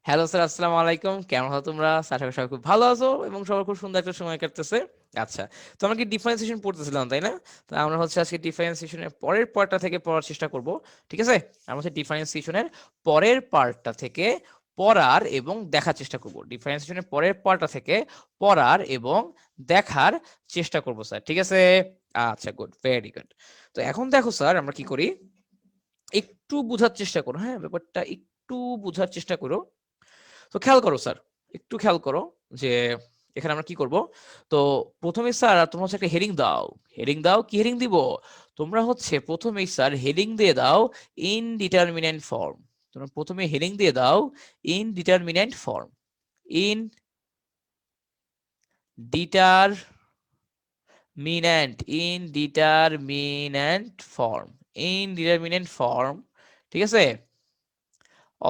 Hello sir, আসসালামু আলাইকুম। কেমন আছো তোমরা? আশা করি সবাই খুব ভালো আছো এবং সবার খুব সুন্দর একটা সময় কাটতেছে। আচ্ছা, তো আমরা কি ডিফারেন্সিয়েশন পড়তেছিলাম, তাই না? তো আমরা হচ্ছে আজকে ডিফারেন্সিয়েশনের পরের পার্টটা থেকে পড়ার চেষ্টা করব। ঠিক আছে? আমরা হচ্ছে ডিফারেন্সিয়েশনের পরের পার্টটা থেকে পড়ার এবং দেখার চেষ্টা করব। ডিফারেন্সিয়েশনের পরের পার্টটা থেকে পড়ার এবং দেখার চেষ্টা করব স্যার। ঠিক আছে? আচ্ছা, গুড, ভেরি গুড। তো এখন দেখো স্যার, আমরা কি করি? একটু বোঝার চেষ্টা করো, হ্যাঁ? ব্যাপারটা একটু বোঝার চেষ্টা করো। তো খেয়াল করো স্যার, একটু খেয়াল করো যে এখানে আমরা কি করব। তো প্রথমে স্যার তোমরা হচ্ছে একটা হেডিং দাও। হেডিং দাও, কি হেডিং দিব? তোমরা হচ্ছে প্রথমেই স্যার হেডিং দিয়ে দাও ইনডিটারমিনেন্ট ফর্ম। তোমরা প্রথমে হেডিং দিয়ে দাও indeterminate form. Indeterminate form. Indeterminate form. ঠিক আছে?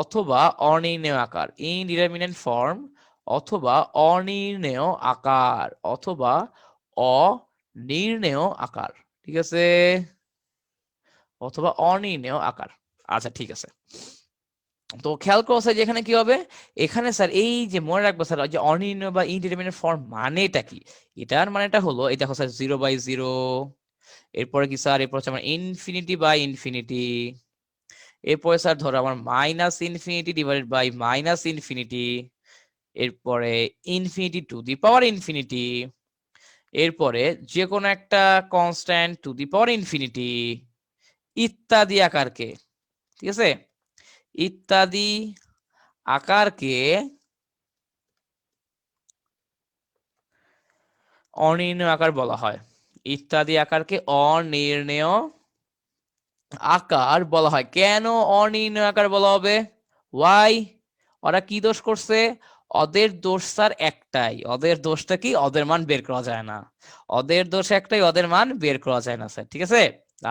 অথবা অনির্ণেয় আকার। ইনডিটারমিনেন্ট ফর্ম অথবা অনির্ণেয় আকার অথবা অনির্ণেয় আকার। ঠিক আছে? অথবা অনির্ণেয় আকার। আচ্ছা, ঠিক আছে। তো খেয়াল করো স্যার যে এখানে কি হবে। এখানে স্যার এই যে মনে রাখবো স্যার, যে অনির্ণেয় বা ইনডিটারমিনেট ফর্ম মানেটা কি? এটার মানেটা হলো এই দেখো স্যার, 0/0। এরপরে কি স্যার? এরপর হচ্ছে আমার ইনফিনিটি বাই ইনফিনিটি। এরপরে স্যার ধরো আমার minus infinity divided by minus infinity. এরপরে infinity to the power infinity. এরপরে যে কোনো একটা constant to the power infinity ইত্যাদি আকারকে, ঠিক আছে, ইত্যাদি আকারকে অনির্ণেয় আকার বলা হয়। ইত্যাদি আকারকে অনির্ণেয় আকার বলা হয়। কেন অনির্ণেয় আকার বলা হবে? ওয়াই? ওরা কি দোষ করছে? ওদের দোষ স্যার একটাই। ওদের দোষটা কি? ওদের মান বের করা যায় না। ওদের দোষ একটাই, ওদের মান বের করা যায় না স্যার। ঠিক আছে?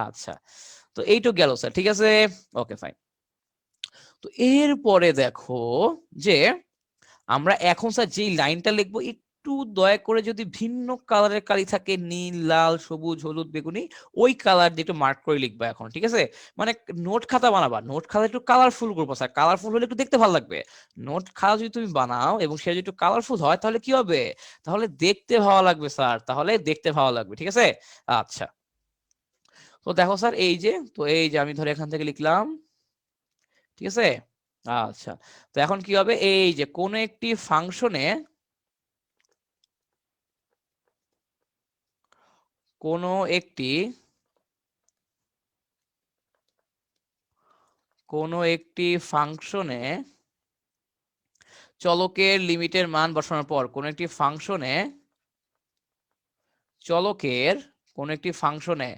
আচ্ছা, তো এইটুক গেল স্যার। ঠিক আছে, ওকে, ফাইন। তো এরপরে দেখো যে আমরা এখন স্যার যেই লাইনটা লিখবো, একটু দয়া করে যদি ভিন্ন কালারের কালি থাকে, নীল, লাল, সবুজ, হলুদ, বেগুনি, ওই কালার দিয়ে একটু মার্ক করে লিখবা এখন। ঠিক আছে? মানে নোট খাতা বানাবা, নোট খাতা একটু কালারফুল করবো স্যার। কালারফুল হলে একটু দেখতে ভালো লাগবে। নোট খাতা যদি তুমি বানাও এবং সেটা যদি একটু কালারফুল হয়, তাহলে কি হবে? তাহলে দেখতে ভালো লাগবে স্যার, তাহলে দেখতে ভালো লাগবে। ঠিক আছে? আচ্ছা, তো দেখো স্যার, এই যে, তো এই যে আমি ধরে এখান থেকে লিখলাম। ঠিক আছে? আচ্ছা, তো এখন কি হবে? এই যে কোন একটি ফাংশনে, কোনো একটি কোনো একটি ফাংশনে চলকের লিমিটের মান বসানোর পর, কোনো একটি ফাংশনে চলকের কোনো একটি ফাংশনে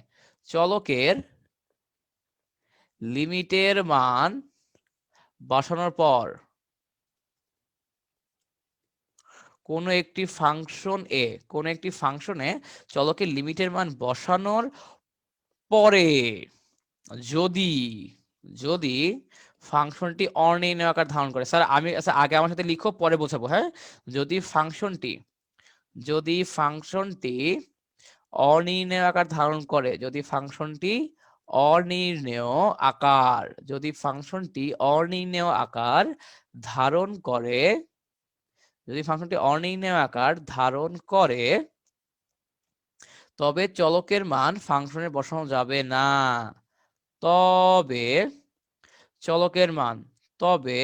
চলকের লিমিটের মান বসানোর পর, কোনো একটি ফাংশন এ কোনো একটি ফাংশনে চলকের লিমিটের মান বসানোর পরে যদি যদি ফাংশনটি অনির্ণয় আকার ধারণ করে। স্যার আমি, আচ্ছা, আগে আমার সাথে লিখো, পরে বোঝাবো, হ্যাঁ? যদি ফাংশনটি যদি ফাংশনটি অনির্ণেয় আকার ধারণ করে, যদি ফাংশনটি অনির্ণেয় আকার যদি ফাংশনটি অনির্ণেয় আকার ধারণ করে যদি ফাংশনটি অনির্ণেয় আকার ধারণ করে, তবে চলকের মান ফাংশনে বসানো যাবে না। তবে চলকের মান তবে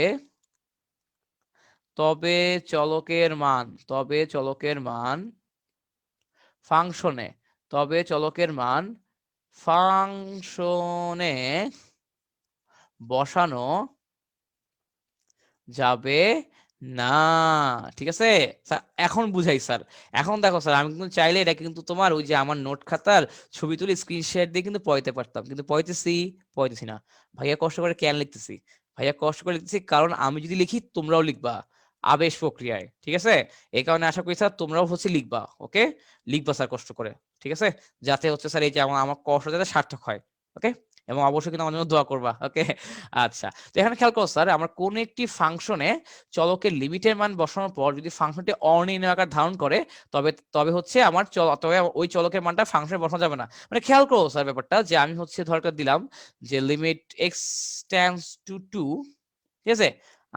তবে চলকের মান ফাংশনে চলকের মান ফাংশনে বসানো যাবে না। ঠিক আছে স্যার? এখন বুঝাই স্যার। এখন দেখো স্যার, আমি কিন্তু চাইলে এটা কিন্তু তোমার ওই যে আমার নোট খাতার ছবি তুলে স্ক্রিন শেয়ার দিয়ে কিন্তু পড়াইতে পারতাম, কিন্তু পড়াইতেছি না। ভাইয়া কষ্ট করে কেন লিখতেছি? ভাইয়া কষ্ট করে লিখতেছি কারণ আমি যদি লিখি তোমরাও লিখবা আবেশ প্রক্রিয়ায়। ঠিক আছে? এই কারণে আশা করি স্যার তোমরাও হচ্ছে লিখবা। ওকে, লিখবা স্যার কষ্ট করে। ঠিক আছে? যাতে হচ্ছে স্যার এই যে আমার আমার কষ্ট যাতে সার্থক হয়। ওকে, এবং অবশ্যই কিন্তু আমার জন্য দোয়া করবা। ওকে, আচ্ছা। তো এখানে খেয়াল করো স্যার, আমরা কোন একটি ফাংশনে চলকের লিমিটের মান বসানোর পর যদি ফাংশনটি অনির্ণয় আকার ধারণ করে, তবে তবে হচ্ছে আমার তবে ওই চলকের মানটা ফাংশনে বসানো যাবে না। মানে খেয়াল করো স্যার ব্যাপারটা, যে আমি হচ্ছে ধর দিলাম যে লিমিট এক্স টেন্ডস টু 2। ঠিক আছে?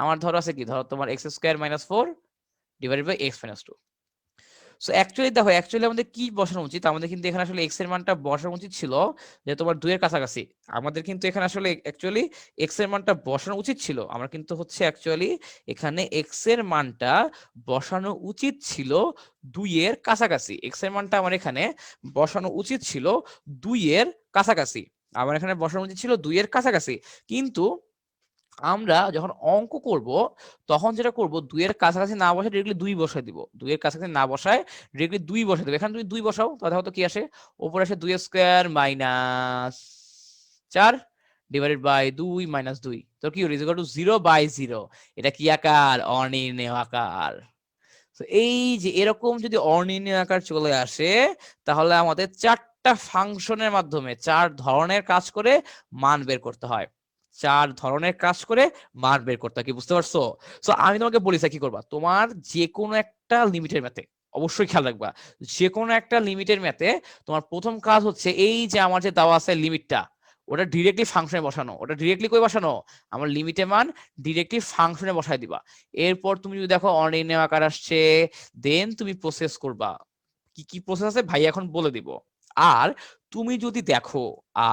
আমার ধরো আছে কি, ধরো তোমার x square minus 4 divided by x minus 2। So actually দেখো, অ্যাকচুয়ালি আমাদের কি বসানো উচিত, আমাদের কিন্তু এখানে আসলে এক্স এর মানটা বসানো উচিত ছিল যে তোমার 2 এর কাছাকাছি। আমাদের কিন্তু এখানে আসলে অ্যাকচুয়ালি এক্স এর মানটা বসানো উচিত ছিল, আমরা কিন্তু হচ্ছে অ্যাকচুয়ালি এখানে এক্স এর মানটা বসানো উচিত ছিল 2 এর কাছাকাছি। এক্স এর মানটা আমার এখানে বসানো উচিত ছিল 2 এর কাছাকাছি, আমার এখানে বসানো উচিত ছিল 2 এর কাছাকাছি। কিন্তু আমরা যখন অঙ্ক করব তখন যেটা করব, 2 এর কাছাকাছি না বসায় ডিরেক্টলি 2 বসায় দিব। 2 এর কাছাকাছি না বসায় ডিরেক্টলি 2 বসায় দেব। এখানে তুমি 2 বসাও, তাহলে হয়তো কি আসে, উপরে আসে 2 square minus 4 divided by 2 minus 2, তো কি হলো, ইজ ইকুয়াল টু 0 বাই 0। এটা কি আকার? অনির্ণেয় আকার। তো এই যে এরকম যদি অনির্ণেয় আকার চলে আসে, তাহলে আমাদের 4টা ফাংশনের মাধ্যমে 4 ধরনের কাজ করে মান বের করতে হয়। 4 ধরনের কাজ করে মান বের করতে হয়, কি বুঝতে পারছো? সো আমি তোমাকে বলি কি করবা, তোমার যে কোনো একটা লিমিটের ম্যাথে অবশ্যই খেয়াল রাখবা, যে কোনো একটা লিমিটের ম্যাথে তোমার প্রথম কাজ হচ্ছে এই যে আমার যে দেওয়া আছে লিমিটটা, ওটা ডিরেক্টলি ফাংশনে বসানো। ওটা ডিরেক্টলি কই বসানো? আমার লিমিটের মান ডিরেক্টলি ফাংশনে বসায় দিবা। এরপর তুমি যদি দেখো অনির্ণেয় আকার আসছে, দেন তুমি প্রসেস করবা। কি কি প্রসেস আছে ভাই এখন বলে দিব। আর তুমি যদি দেখো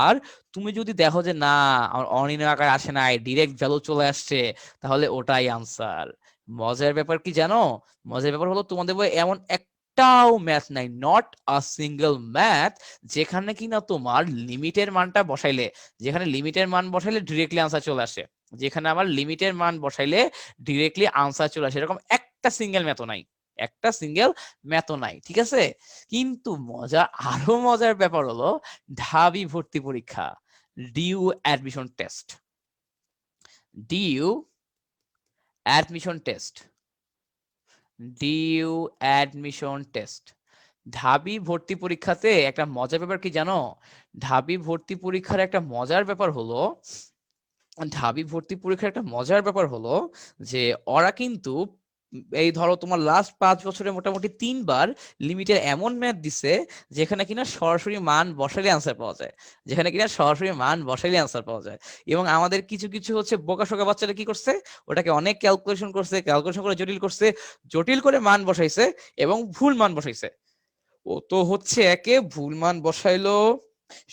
আর তুমি যদি দেখো যে না, আমার অনির্ণেয় আকার আসে নাই, ডিরেক্ট ভ্যালু চলে আসছে, তাহলে ওটাই আনসার। মজার ব্যাপার কি জানো? মজার ব্যাপার হলো তোমাদের বই এমন একটাও ম্যাথ নাই, নট আ সিঙ্গেল ম্যাথ, যেখানে কিনা তোমার লিমিটের মানটা বসাইলে, যেখানে লিমিটের মান বসাইলে ডিরেক্টলি আনসার চলে আসে, যেখানে আমার লিমিটের মান বসাইলে ডিরেক্টলি আনসার চলে আসে, এরকম একটা সিঙ্গেল ম্যাথও নাই, একটা সিঙ্গেল ম্যাথও নাই, ঠিক আছে? কিন্তু আরো মজার ব্যাপার হলো ঢাবি ভর্তি পরীক্ষা, DU admission test, DU admission test, DU admission test. ঢাবি ভর্তি পরীক্ষাতে একটা মজার ব্যাপার কি জানো? ঢাবি ভর্তি পরীক্ষার একটা মজার ব্যাপার হলো, ঢাবি ভর্তি পরীক্ষার একটা মজার ব্যাপার হলো যে ওরা কিন্তু এই ধরো তোমার লাস্ট 5 বছরে মোটামুটি 3বার লিমিটের এমন ম্যাথ দিছে যেখানে কিনা সরাসরি মান বসাইলে আনসার পাওয়া যায়, যেখানে কিনা সরাসরি মান বসাইলে আনসার পাওয়া যায়। এবং আমাদের কিছু কিছু হচ্ছে বোকাশোকা বাচ্চারা কি করছে, ওটাকে অনেক ক্যালকুলেশন করছে, ক্যালকুলেশন করে জটিল করছে, জটিল করে মান বসাইছে এবং ভুল মান বসাইছে। ও তো হচ্ছে একে ভুল মান বসাইলো,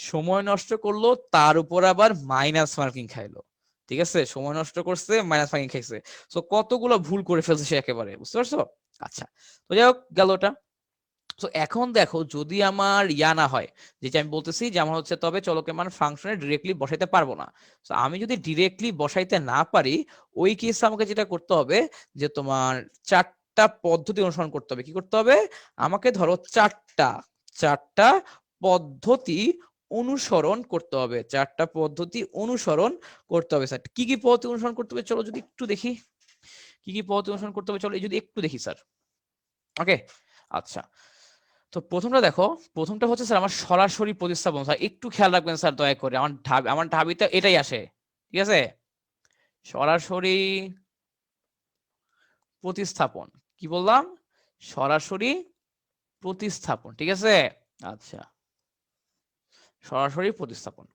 সময় নষ্ট করলো, তার উপর আবার মাইনাস মার্কিং খাইলো। ঠিক আছে, সময় নষ্ট করছে, মাইনাস মার্কিং খাইছে। সো কতগুলো ভুল করে ফেলছে সে একেবারে, বুঝতে পারছো? আচ্ছা, তো যাই হোক গেল ওটা। তো এখন দেখো যদি আমার ইয়া না হয়, যেটা আমি বলতেছি যে আমার হচ্ছে তবে চলকের মান ফাংশনে ডিরেক্টলি বসাইতে পারবো না। তো আমি যদি ডিরেক্টলি বসাইতে না পারি, ওই কেসে আমাকে যেটা করতে হবে যে তোমার 4টা পদ্ধতি অনুসরণ করতে হবে। কি করতে হবে? আমাকে ধরো চারটা পদ্ধতি অনুসরণ করতে হবে, 4টা পদ্ধতি অনুসরণ করতে হবে। স্যার কি কি পদ্ধতি অনুসরণ করতে হবে চলো যদি একটু দেখি, কি কি পদ্ধতি অনুসরণ করতে হবে চলো এই যদি একটু দেখি স্যার। ওকে, আচ্ছা, তো প্রথমটা দেখো, প্রথমটা হচ্ছে স্যার আমার সরাসরি প্রতিস্থাপন। স্যার একটু খেয়াল রাখবেন স্যার দয়া করে, আমার ঢাবিতে এটাই আসে, ঠিক আছে? সরাসরি প্রতিস্থাপন, কি বললাম? সরাসরি প্রতিস্থাপন, ঠিক আছে? আচ্ছা, সরাসরি প্রতিস্থাপন।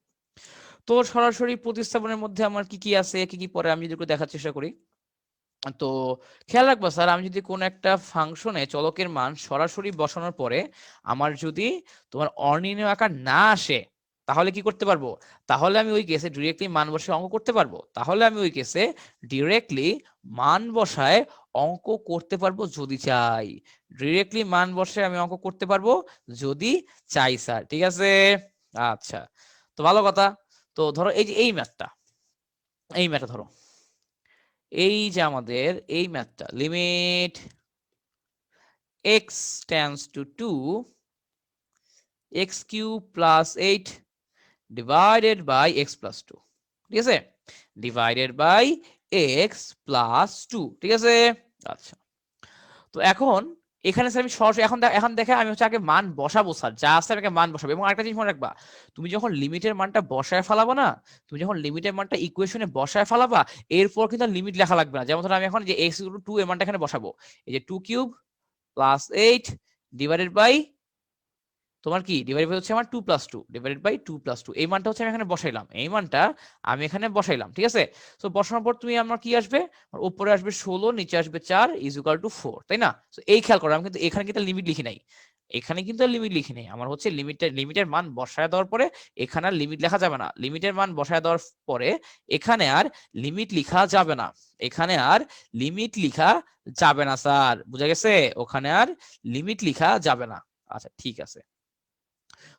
তো সরাসরি প্রতিস্থাপনের মধ্যে আমার কি কি আছে, কি কি পরে আমি যদি একটু দেখার চেষ্টা করি। তো খেয়াল রাখবা স্যার, আমি যদি কোন একটা ফাংশনে চলকের মান সরাসরি বসানোর পরে আমার যদি তোমার অনির্ণেয় আকার না আসে, তাহলে কি করতে পারবো? তাহলে আমি ওই কেসে ডিরেক্টলি মান বসে অঙ্ক করতে পারবো। তাহলে আমি ওই কেসে ডিরেক্টলি মান বসায় অঙ্ক করতে পারবো যদি চাই। ডিরেক্টলি মান বসে আমি অঙ্ক করতে পারবো যদি চাই স্যার, ঠিক আছে? আচ্ছা, তো ভালো কথা। তো ধরো এই যে এই ম্যাথটা ধরো, এই যে আমাদের এই ম্যাথটা, limit x tends to 2 x cube plus 8 divided by x plus 2, ঠিক আছে? ডিভাইডেড বাই x plus 2, ঠিক আছে? আচ্ছা, তো এখন এখানে স্যার আমি সরাসরি এখন দেখে আমি হচ্ছে আগে মান বসাবো স্যার, যা আছে আমি আগে মান বসাবো। এবং আরেকটা জিনিস মনে রাখবা, তুমি যখন লিমিটের মানটা বসায় ফেলাবা না, তুমি যখন লিমিটের মানটা ইকুয়েশনে বসায় ফেলাবা, এরপর কিন্তু লিমিট লেখা লাগবে না। যেমন ধরো আমি এখন যে x = 2 এর মানটা এখানে বসাবো, এই যে 2 কিউব প্লাস 8 ডিভাইডেড বাই তোমার কি ডিভাইডেড বাই হচ্ছে আমার 2 + 2 ডিভাইডেড বাই 2 + 2, এই মানটা হচ্ছে আমি এখানে বসাইলাম, এই মানটা আমি এখানে বসাইলাম, ঠিক আছে। তো বসানোর পর তুমি আমার কি আসবে, উপরে আসবে 16, নিচে আসবে 4 = 4, তাই না? তো এই খেয়াল করো, আমি কিন্তু এখানে কিন্তু লিমিট লিখি নাই, এখানে কিন্তু লিমিট লিখি নাই, আমার হচ্ছে লিমিটের মান বসায় দেওয়ার পরে এখানে আর লিমিট লেখা যাবে না, লিমিটের মান বসায় দেওয়ার পরে এখানে আর লিমিট লিখা যাবে না, এখানে আর লিমিট লিখা যাবে না স্যার, বুঝা গেছে? ওখানে আর লিমিট লিখা যাবে না। আচ্ছা ঠিক আছে,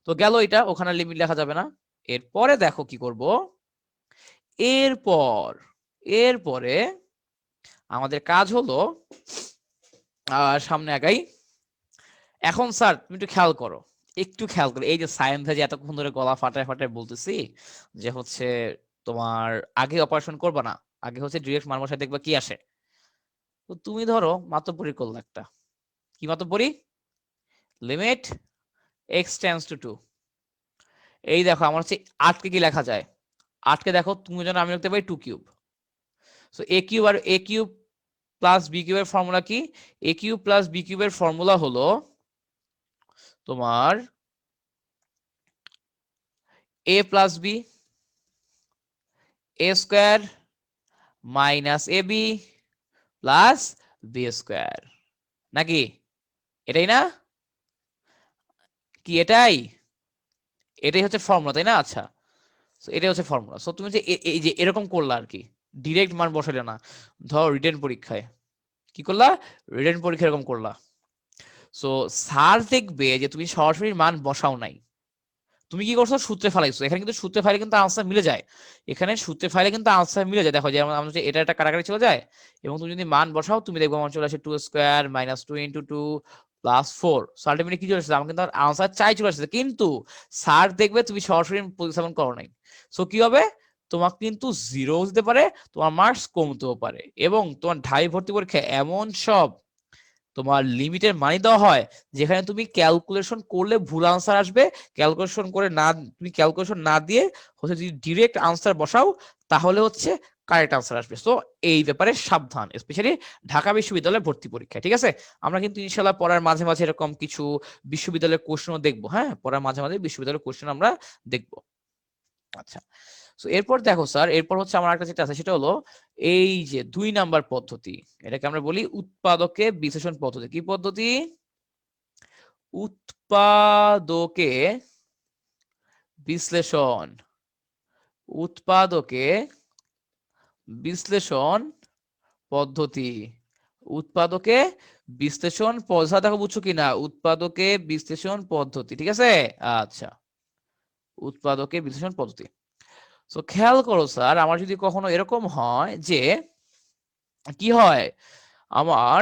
তো গেল এটা, ওখানে লিমিট লেখা যাবে না। এরপরে দেখো কি করব, এরপরে আমাদের কাজ হলো সামনে আগাই। এখন স্যার তুমি একটু খেয়াল করো, একটু খেয়াল করো, এই যে সায়েন্স যে এতক্ষণ ধরে গলা ফাটায় ফাটায় বলতেছি যে হচ্ছে তোমার আগে অপারেশন করবা না, আগে হচ্ছে ডিরেক্ট মান বসায় দেখবা কি আসে। তো তুমি ধরো মাতব্বরি করলো একটা, কি মাতব্বরি, লিমিট x টেন্ডস টু 2, এই দেখো আমার হচ্ছে 8 কে কি লেখা যায়, 8 কে দেখো তুমি যেন আমি লিখতে পারি 2³। সো a কিউব আর a কিউব প্লাস b কিউবের ফর্মুলা কি, a কিউব প্লাস b কিউবের ফর্মুলা হলো তোমার a plus b a square minus ab plus b square, নাকি? এটাই না, কি এটাই, এটাই হচ্ছে ফর্মুলা, তাই না? আচ্ছা, এটাই হচ্ছে ফর্মুলা। সো তুমি যে এই যে এরকম করলা আর কি, ডিরেক্ট মান বসালে না, ধর রিটেন পরীক্ষায় কি করলা, রিটেন পরীক্ষা এরকম করলা, সো স্যার দেখবে যে তুমি সরাসরি মান বসাও নাই, তুমি কি করছো, সূত্রে ফেলাইছো। এখানে কিন্তু সূত্রে ফাইলে কিন্তু আনসার মিলে যায়, এখানে সূত্রে ফাইলে কিন্তু আনসার মিলে যায়। দেখো যে আমরা এটা একটা কাটাকাটি চলে যায়, এবং তুমি যদি মান বসাও তুমি দেখবো আমার চলে আসে 2² - 2 × 2 + 4, সো আলটিমেটলি কি চলে আসছে, আমার কিন্তু আনসার চাই চলে আসছে, কিন্তু স্যার দেখবে তুমি সরাসরি প্রতিস্থাপন করো নাই। সো কি হবে, তোমাকে কিন্তু 0 দিতে পারে, তোমার মার্কস কমতেও পারে, এবং তোমার ঢাই ভর্তি পরীক্ষা এমন সব তোমার লিমিটের মানি দেওয়া হয় যেখানে তুমি ক্যালকুলেশন করলে ভুল আনসার আসবে, ক্যালকুলেশন করে না, তুমি ক্যালকুলেশন না দিয়ে হচ্ছে যদি ডিরেক্ট আনসার বসাও তাহলে হচ্ছে কারেক্ট আনসার আসবে। সো এই ব্যাপারে সাবধান, স্পেশালি ঢাকা বিশ্ববিদ্যালয়ের ভর্তি পরীক্ষা, ঠিক আছে? আমরা কিন্তু ইনশাল্লাহ পড়ার মাঝে মাঝে এরকম কিছু বিশ্ববিদ্যালয়ের কোশ্চেনও দেখবো, হ্যাঁ, পড়ার মাঝে মাঝে বিশ্ববিদ্যালয়ের কোশ্চেন আমরা দেখবো। আচ্ছা, সো এরপর দেখো স্যার, এরপর হচ্ছে আমার একটা যেটা আছে সেটা হলো এই যে 2 নাম্বার পদ্ধতি, এটাকে আমরা বলি উৎপাদকে বিশ্লেষণ পদ্ধতি। কি পদ্ধতি? উৎপাদকে বিশ্লেষণ, উৎপাদকে বিশ্লেষণ পদ্ধতি, উৎপাদকে বিশ্লেষণ পদ্ধতি, দেখো বুঝছো কিনা, উৎপাদকে বিশ্লেষণ পদ্ধতি, ঠিক আছে? আচ্ছা, উৎপাদকে বিশ্লেষণ পদ্ধতি। তো খেয়াল করো স্যার, আমার যদি কখনো এরকম হয় যে কি হয়, আমার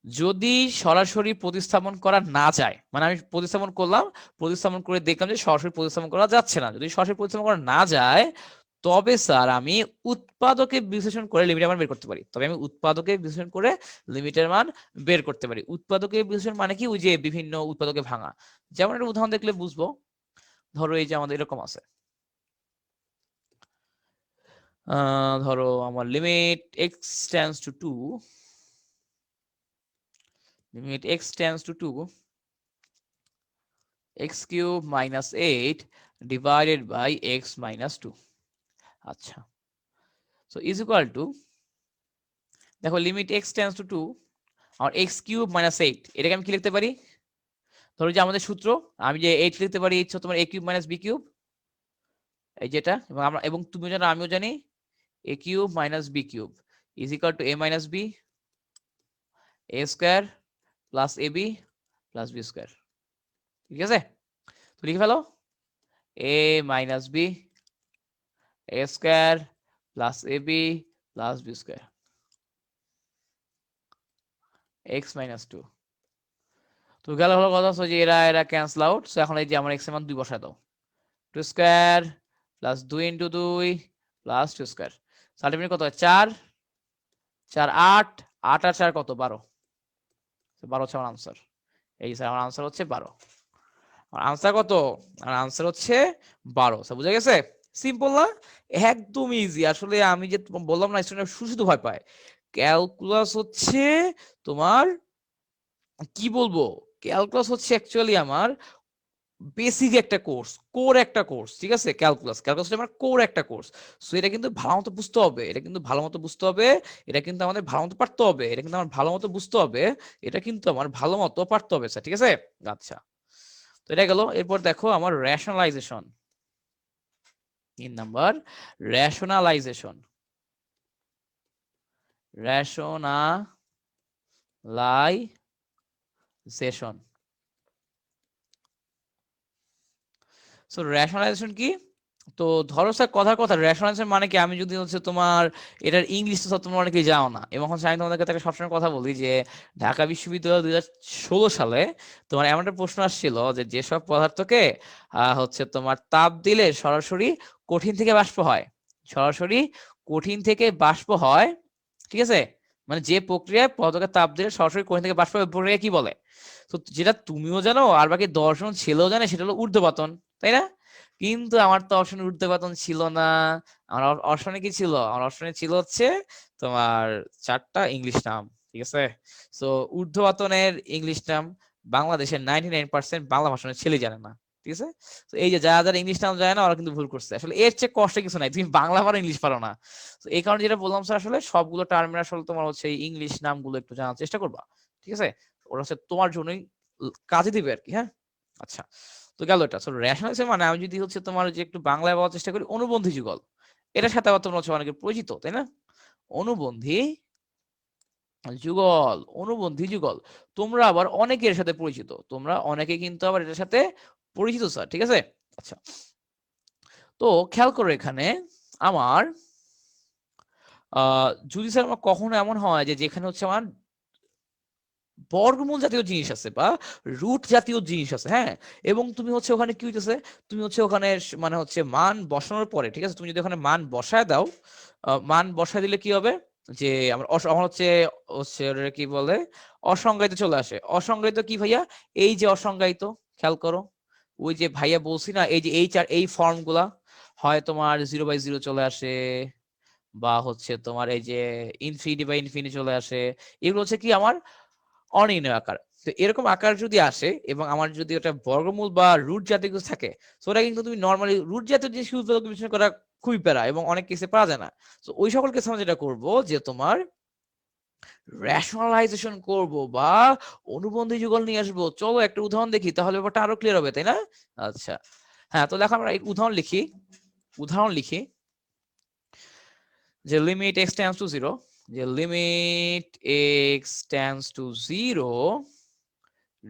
যদি সরাসরি প্রতিস্থাপন করা না যায়, মানে আমি প্রতিস্থাপন করলাম, প্রতিস্থাপন করে দেখলাম যে সরাসরি প্রতিস্থাপন করা যাচ্ছে না, যদি সরাসরি প্রতিস্থাপন করা না যায় তবে স্যার আমি উৎপাদকে বিশ্লেষণ করে লিমিটের মান বের করতে পারি, তবে আমি উৎপাদকে বিশ্লেষণ করে লিমিটের মান বের করতে পারি। উৎপাদকে বিশ্লেষণ মানে কি, ওই যে বিভিন্ন উৎপাদকে ভাঙা, যেমন একটা উদাহরণ দেখলে বুঝবো, ধরো এই যে আমাদের এরকম আছে, ধরো আমার limit x tends two 2, limit x tends to 2, x³ - 8 divided by x - 2। আচ্ছা, সো ইজ ইকুয়াল টু, দেখো লিমিট x tends to 2 আর x³ - 8, এটাকে আমি কি লিখতে পারি, ধরো যে আমাদের সূত্র, আমি যে 8 লিখতে পারি হচ্ছে তোমার a³ - b³ এই যেটা, এবং আমরা, এবং তুমি জানো আমিও জানি a³ - b³ is equal two a - b a square plus ab plus b square, ঠিক আছে? তো লিখে ফেলো a - b a square plus ab plus b square x - 2। তো গেল হলো কথা, যে এরা এরা ক্যান্সেল আউট, সো এখন এই যে আমার x এর মান 2 বসায় দাও, 2 square plus 2 × 2 plus 2 square, ultimately কত হয় 4 4 8 8 আর 4 কত 12, 12 হচ্ছে আমার আনসার। এই স্যার আমার আনসার হচ্ছে 12, আমার আনসার কত, আমার আনসার হচ্ছে 12। স্যার বুঝা গেছে? সিম্পল না, একদম ইজি। আসলে আমি যে বললাম না, স্টুডেন্ট শুধু ভয় পায়, ক্যালকুলাস হচ্ছে তোমার কি বলবো, ক্যালকুলাস হচ্ছে অ্যাকচুয়ালি আমার বেসিক একটা কোর্স, কোর একটা কোর্স, ঠিক আছে? ক্যালকুলাস আমার কোর একটা কোর্স। সো এটা কিন্তু ভালো মতো বুঝতে হবে, এটা কিন্তু ভালো মতো বুঝতে হবে, এটা কিন্তু আমাদের ভালো মতো পারতে হবে, এটা কিন্তু আমার ভালো মতো বুঝতে হবে, এটা কিন্তু আমার ভালো মতো পারতে হবে স্যার, ঠিক আছে? আচ্ছা, তো এটা গেল। এরপর দেখো আমার rationalisation, 3 number, rationalisation. Rationalisation. So rationalisation কি? তো ধরো স্যার কথার কথা, রেশনালাইজেশন মানে কি? আমি যদি হচ্ছে তোমার এটার ইংলিশ তো তোমরা অনেকেই জানো না, এবং হচ্ছে আমি তোমাদের কাছে সবসময় কথা বলি যে ঢাকা বিশ্ববিদ্যালয় 2016 সালে তোমার এমন একটা প্রশ্ন আসছিল যে যেসব পদার্থকে হচ্ছে তোমার তাপ দিলে সরাসরি কঠিন থেকে বাষ্প হয়, সরাসরি কঠিন থেকে বাষ্প হয়, ঠিক আছে? মানে যে প্রক্রিয়ায় পদার্থকে তাপ দিলে সরাসরি কঠিন থেকে বাষ্প হয়, ওই প্রক্রিয়া কি বলে? তো যেটা তুমিও জানো আর বাকি 10 জন ছেলেও জানে, সেটা হলো ঊর্ধ্বপাতন, তাই না? কিন্তু আমার তো অপশন ঊর্ধ্বপাতন ছিল না। আমার অপশনে কি ছিল? আমার অপশনে ছিল হচ্ছে তোমার 4টা ইংলিশ নাম, ঠিক আছে? সো ঊর্ধ্বপাতনের ইংলিশ নাম বাংলাদেশের 99% বাংলা ভাষণের ছেলে জানে না, ঠিক আছে? তো এই যে যারা যারা ইংলিশ নাম জানে না ওরা কিন্তু ভুল করছে। আসলে এর চেয়ে কষ্ট কিছু নাই, তুমি বাংলা পারো ইংলিশ পারো না। তো এই কারণে যেটা বললাম স্যার, আসলে সবগুলো টার্মের আসলে তোমার হচ্ছে ইংলিশ নামগুলো একটু জানার চেষ্টা করবা, ঠিক আছে? ওরা হচ্ছে তোমার জন্যই কাজে দিবে আর কি, হ্যাঁ? আচ্ছা, তো গেল এটা। সো রেশনালাইজেশন মানে আমি যদি হচ্ছে তোমার যে একটু বাংলায় বলার চেষ্টা করি, অনুবন্ধী যুগল। এটার সাথে আবার তোমরা হচ্ছে অনেকে পরিচিত, তাই না? অনুবন্ধী যুগল, অনুবন্ধী যুগল। তোমরা আবার অনেকের সাথে পরিচিত, তোমরা অনেকে কিন্তু আবার এটার সাথে পরিচিত স্যার, ঠিক আছে? আচ্ছা, তো খেয়াল করো এখানে আমার যদি স্যার আমার কখনো এমন হয় যে যেখানে হচ্ছে আমার বর্গমূল জাতীয় জিনিস আছে বা রুট জাতীয় জিনিস আছে, হ্যাঁ, এবং তুমি হচ্ছে ওখানে কি হইতেছে, তুমি হচ্ছে ওখানে মানে হচ্ছে মান বসানোর পরে, ঠিক আছে, তুমি যদি ওখানে মান বসায় দাও, মান বসায় দিলে কি হবে যে আমার আমার হচ্ছে হচ্ছে ওটা কি বলে, অসংজ্ঞায়িত চলে আসে। অসংজ্ঞায়িত কি ভাইয়া? এই যে অসংজ্ঞায়িত, খেয়াল করো, ওই যে ভাইয়া বলছি না, এই যে এই ফর্ম গুলা হয় তোমার 0/0 চলে আসে, বা হচ্ছে তোমার এই যে ইনফিনিটি চলে আসে। এগুলো হচ্ছে কি আমার অনির্ণয় আকার। তো এরকম আকার যদি আসে এবং আমার যদি ওটা বর্গমূল বা রুট জাতীয় কিছু থাকে, তো ওটা কিন্তু তুমি নর্মালি রুট জাতীয় জিনিস বিশ্লেষণ করা খুবই প্যারা, এবং অনেক কেসে পাওয়া যায় না। তো ওই সকল কেসে আমরা যেটা করব যে তোমার রেশনালাইজেশন করব বা অনুবন্ধী যুগল নিয়ে আসবো। চলো একটা উদাহরণ দেখি, তাহলে ব্যাপারটা আরো ক্লিয়ার হবে, তাই না? আচ্ছা, হ্যাঁ, তো দেখো আমরা উদাহরণ লিখি, উদাহরণ লিখি যে লিমিট x টেন্ডস টু 0, যে limit x tends to 0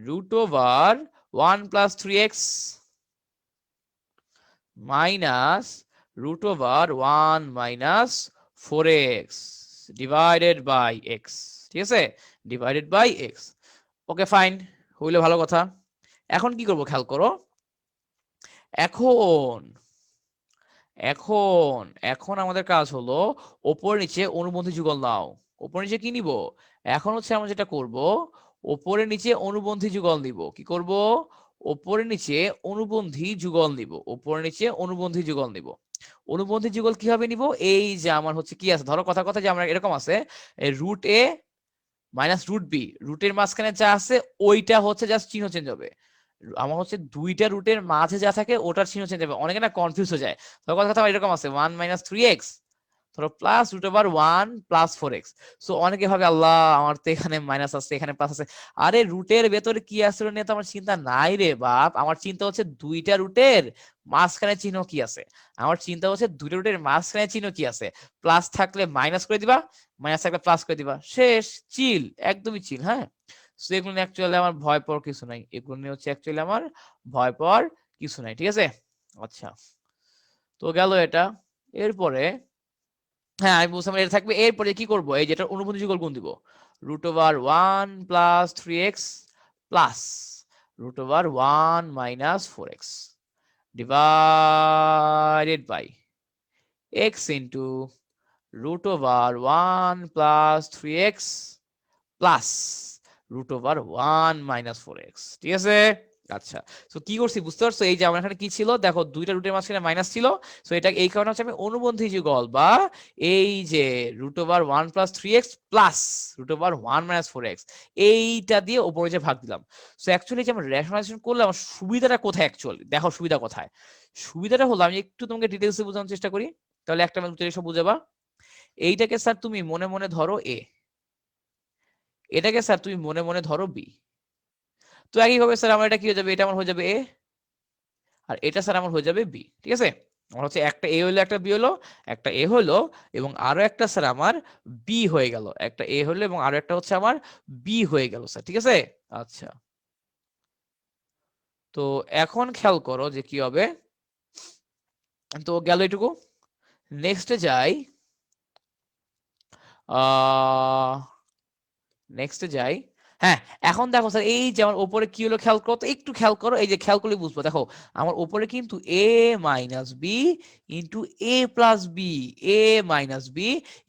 root over 1 plus 3x minus root over 1 minus 4x divided by x, ঠিক আছে? divided by x, okay fine, হইলে ভালো কথা। এখন কি করব খেয়াল করো, এখন এখন এখন আমাদের কাজ হলো ওপর নিচে অনুবন্ধী যুগল নাও। ওপর নিচে কি নিব? এখন হচ্ছে আমরা যেটা করব, ওপরে নিচে অনুবন্ধী যুগল নিব। কি করব? ওপরে নিচে অনুবন্ধী যুগল নিব, ওপরে নিচে অনুবন্ধী যুগল নিব। অনুবন্ধী যুগল কিভাবে নিব? এই যে আমার হচ্ছে কি আছে, ধরো কথা কথা যে আমরা এরকম আছে রুট এ মাইনাস রুট বি, রুটের মাঝখানে যা আছে ওইটা হচ্ছে জাস্ট চিহ্ন চেঞ্জ হবে। আমার হচ্ছে দুইটা রুটের মাঝে যা থাকে ওটার চিহ্ন চেঞ্জ হবে, অনেকে না কনফিউজ হয়ে যায়। তো কথা এরকম আছে 1 মাইনাস 3x ধরো plus root over 1 plus 4x। So অনেকে ভাবে আল্লাহ আমার তো এখানে মাইনাস আছে এখানে প্লাস আছে, আরে রুটের ভেতরে কি আছে নিয়ে তো আমার চিন্তা নাই রে বাপ, আমার চিন্তা হচ্ছে দুইটা রুটের মাঝখানে চিহ্ন কি আছে, আমার চিন্তা হচ্ছে দুইটা রুটের মাঝখানে চিহ্ন কি আছে। প্লাস থাকলে মাইনাস করে দিবা, মাইনাস থাকলে প্লাস করে দিবা, শেষ, চিল, একদমই চিল, হ্যাঁ। সো এগুলো নিয়ে অ্যাকচুয়ালি আমার ভয় পাওয়ার কিছু নাই, এগুলো নিয়ে হচ্ছে অ্যাকচুয়ালি আমার ভয় পাওয়ার কিছু নাই, ঠিক আছে? আচ্ছা, তো গেল এটা। এরপরে হ্যাঁ আমি বুঝলাম এটা থাকবে, এরপরে কি করব, এই যেটা অনুবন্ধী যুগল গুণ দিব, root over 1 plus 3x plus root over 1 minus 4x divided by x into root over 1 plus 3x plus root over 1 minus 4x, ঠিক আছে? আচ্ছা, তো কি করছি বুঝতে পারছো? এই যে আমার এখানে কি ছিল দেখো, দুইটা রুটের মাঝখানে মাইনাস ছিল। তো এটা এই কারণে হচ্ছে আমি অনুবন্ধী যুগল বা এই যে √1 + 3x প্লাস √1 - 4x এইটা দিয়ে উপরে যে ভাগ দিলাম। সো অ্যাকচুয়ালি যে আমরা রেশনালাইজেশন করলে আমার সুবিধাটা কোথায়? অ্যাকচুয়ালি দেখো সুবিধা কোথায়। সুবিধাটা হলো, আমি একটু তোমাকে ডিটেলসে বোঝানোর চেষ্টা করি, তাহলে একটা মিনিট সব বুঝাবা। এইটাকে স্যার তুমি মনে মনে ধরো এ, এটাকে স্যার তুমি মনে মনে ধরো বি। তো একইভাবে স্যার আমার এটা কি হয়ে যাবে, এটা আমার হয়ে যাবে এ, আর এটা স্যার আমার হয়ে যাবে বি। ঠিক আছে, আমার হচ্ছে একটা এ হলো একটা বি হলো, একটা এ হলো এবং আরো একটা স্যার আমার বি হয়ে গেল, একটা এ হলো এবং আরো একটা হচ্ছে আমার বি হয়ে গেল স্যার। ঠিক আছে, আচ্ছা তো এখন খেয়াল করো যে কি হবে। তো গেল এটুকু, নেক্সটে যাই। আহ নেক্সটে যাই। হ্যাঁ, এখন দেখো স্যার এই যে আমার উপরে কি হলো খেয়াল করো তো, একটু খেয়াল করো, এই যে খেয়াল করলে বুঝবো। দেখো আমার উপরে কিন্তু a - b into a+b, a - b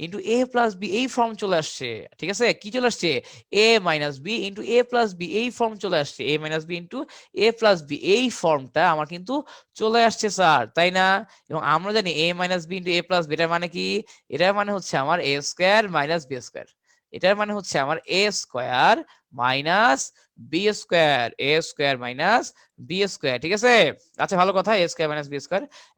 into a+b এই ফর্ম চলে আসছে। ঠিক আছে, কি চলে আসছে? a - b ইন্টু a+b এই ফর্ম চলে আসছে, a - b ইন্টু a+b এই ফর্মটা আমার কিন্তু চলে আসছে স্যার, তাই না? এবং আমরা জানি a - b ইন্টু a+b এটার মানে কি? এটার মানে হচ্ছে আমার a² - b²। এটার মানে হচ্ছে আমার a² - b², ঠিক আছে। আচ্ছা ভালো কথা, a² - b²।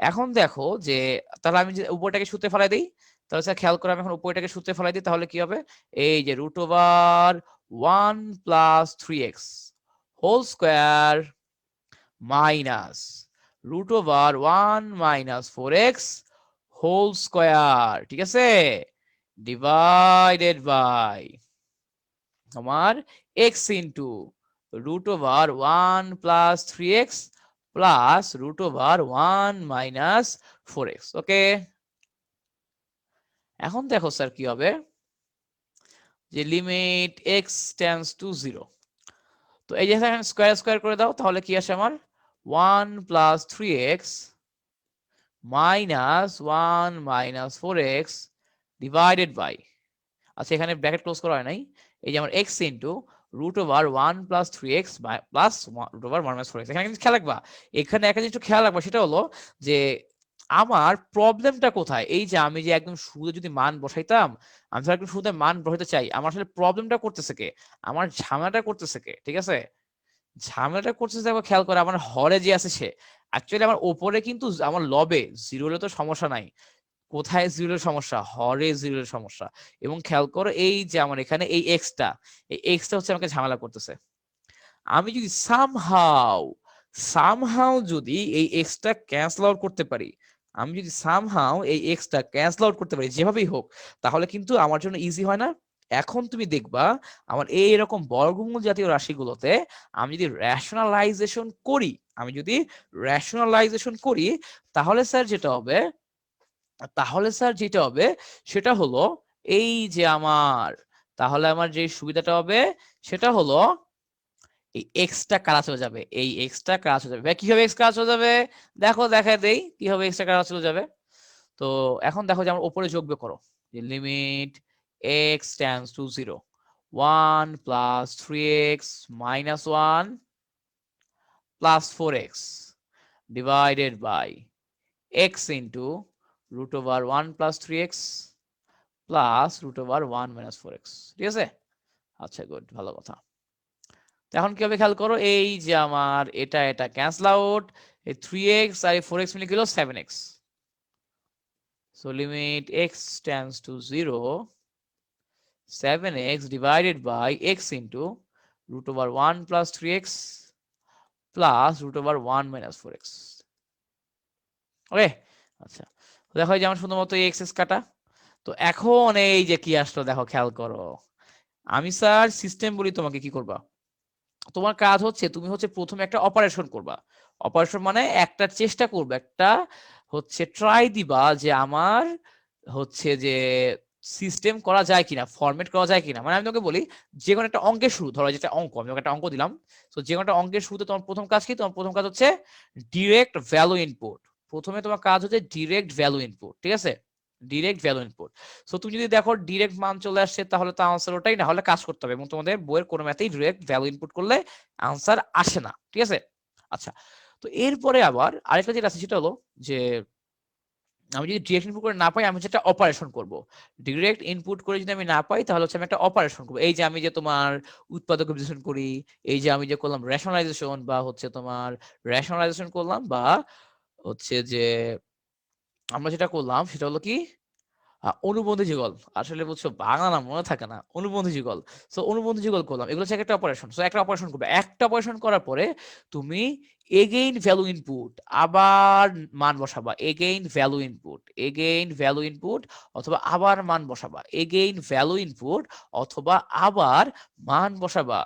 এখন দেখো যে তাহলে আমি যে উপরটাকে সূত্রে ফেলাই দিই, তাহলে স্যার খেয়াল করে আমি এখন উপরটাকে সূত্রে ফেলাই দিই, তাহলে কি হবে? এই যে √1 + 3x whole square minus √1 - 4x whole square, ঠিক আছে, ডিভাইডেড বাই আমার x into √1 + 3x plus √1 - 4x। Okay, এখন দেখো স্যার কি হবে, যে লিমিট x টেন্ডস টু 0। তো এই যে এখানে স্কয়ার স্কয়ার করে দাও, তাহলে কি আসে আমার 1 + 3x - 1 - 4x ডিভাইডেড বাই, আচ্ছা এখানে ব্র্যাকেট ক্লোজ করা হয় নাই, এই যে আমার x into √1 + 3x plus √1 - 4x। এখানে কিন্তু খেয়াল রাখবা, এখানে একটা জিনিস খেয়াল রাখবা, সেটা হলো যে আমার প্রবলেমটা কোথায়। এই যে আমি যে একদম শুরুতে যদি মান বসাইতাম, আমি একদম শুরুতে মান বসাইতে চাই, আমার আসলে প্রবলেমটা করতেছে কে? আমার ঝামেলাটা করতেছে কে? ঠিক আছে, ঝামেলাটা করতেছে দেখো, খেয়াল করে আমার হরে যে আছে সে। অ্যাকচুয়ালি আমার ওপরে কিন্তু আমার লবে জিরো হলে তো সমস্যা নাই, কোথায় জিরোর সমস্যা? হরে জিরোর সমস্যা। এবং খেয়াল করো এই যে আমার এখানে এই এক্সটা, এই এক্সটা হচ্ছে আমাকে ঝামেলা করতেছে। আমি যদি সামহাও সামহাও যদি এই এক্সটা ক্যান্সেল আউট করতে পারি, আমি যদি সামহাও এই এক্সটা ক্যান্সেল আউট করতে পারি যেভাবেই হোক, তাহলে কিন্তু আমার জন্য ইজি হয় না? এখন তুমি দেখবা আমার এইরকম বর্গমূল জাতীয় রাশিগুলোতে আমি যদি রেশনালাইজেশন করি, আমি যদি রেশনালাইজেশন করি, তাহলে স্যার যেটা হবে, তাহলে স্যার যেটা হবে সেটা হলো এই যে আমার, তাহলে আমার যে সুবিধাটা হবে সেটা হলো এই এক্সটা কারা চলে যাবে, এই এক্সটা কারা চলে যাবে। কিভাবে এক্স কারা চলে যাবে? দেখো দেখা দেই কিভাবে এক্সটা কারা চলে যাবে। তো এখন দেখো যে আমার উপরে যোগ বিয়োগ করো, যে limit x tends to 0, 1 + 3x - 1 + 4x divided by x into √1 + 3x plus √1 - 4x। ঠিক আছে, আচ্ছা গুড, ভালো কথা। এখন কি হবে খেয়াল করো, এই যে আমার এটা এটা ক্যান্সেল আউট, এই 3x আর এই 4x মিলে গেল 7x। So limit x tends to 0, 7x divided by x into √1 + 3x plus √1 - 4x। Okay, আচ্ছা দেখো যে আমার শুধুমাত্র এই এক্সেস কাটা। তো এখন এই যে কি আসলো দেখো খেয়াল করো, আমি স্যার সিস্টেম বলি তোমাকে কি করবা। তোমার কাজ হচ্ছে তুমি হচ্ছে প্রথমে একটা অপারেশন করবা। অপারেশন মানে একটা চেষ্টা করবে, একটা হচ্ছে ট্রাই দিবা যে আমার হচ্ছে যে সিস্টেম করা যায় কিনা, ফরম্যাট করা যায় কিনা। মানে আমি তোমাকে বলি, যে কোনো একটা অঙ্কের শুরু, ধরো যেটা অঙ্ক, আমি তোমাকে একটা অঙ্ক দিলাম। তো যে কোনো একটা অঙ্কের শুরুতে তোমার প্রথম কাজ কি? তোমার প্রথম কাজ হচ্ছে ডিরেক্ট ভ্যালু ইনপুট। প্রথমে তোমার কাজ হচ্ছে ডিরেক্ট ভ্যালু ইনপুট, ঠিক আছে, ডিরেক্ট ভ্যালু ইনপুট। সো তুমি যদি দেখো ডিরেক্ট মান চলে আসছে, তাহলে তো আনসার ওটাই, না হলে কাজ করতে হবে। এবং তোমাদের বইয়ের কোনো ম্যাথেই ডিরেক্ট ভ্যালু ইনপুট করলে আনসার আসে না, ঠিক আছে। আচ্ছা, তো এরপরে আবার আরেকটা যেটা আছে সেটা হলো যে আমি যদি ডিরেক্ট ইনপুট করে না পাই, আমি যেটা অপারেশন করব। ডিরেক্ট ইনপুট করে যদি আমি না পাই, তাহলে হচ্ছে আমি একটা অপারেশন করব। এই যে আমি যে তোমার উৎপাদক বিশ্লেষণ করি, এই যে আমি যে করলাম রেশনালাইজেশন, বা হচ্ছে তোমার রেশনালাইজেশন করলাম, বা হচ্ছে যে আমরা যেটা করলাম সেটা হলো কি অনুবন্ধী যুগল। আসলে বুঝছো, বাংলা নাম মনে থাকে না, অনুবন্ধী যুগল। সো অনুবন্ধী যুগল করলাম, এগুলো হচ্ছে একটা অপারেশন। সো একটা অপারেশন করবে, একটা অপারেশন করার পরে তুমি এগেইন ভ্যালু ইনপুট, আবার মান বসাবা, again value input, again value input, অথবা আবার মান বসাবা, এগেইন ভ্যালু ইনপুট, অথবা আবার মান বসাবা।